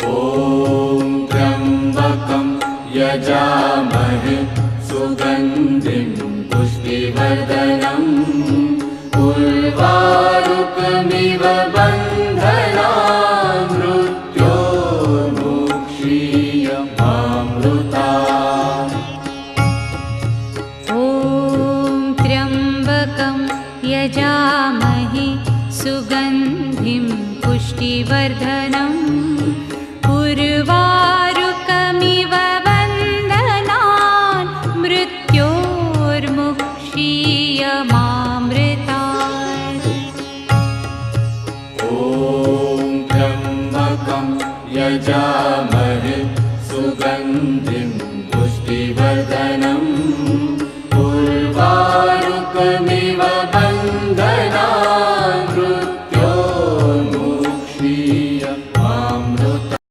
ॐ त्र्यम्बकं यजामहे सुगन्धिं पुष्टिवर्धनम् उर्वारुकमिव बन्धनान् मृत्योर्मुक्षीयमामृतात्। ॐ त्र्यम्बकं यजामहे सुगन्धिं पुष्टिवर्धनम् उर्वारुकमिव बन्धनान् मृत्योर्मुक्षीयमामृतात्। ॐ त्र्यम्बकं यजामहे सुगन्धिं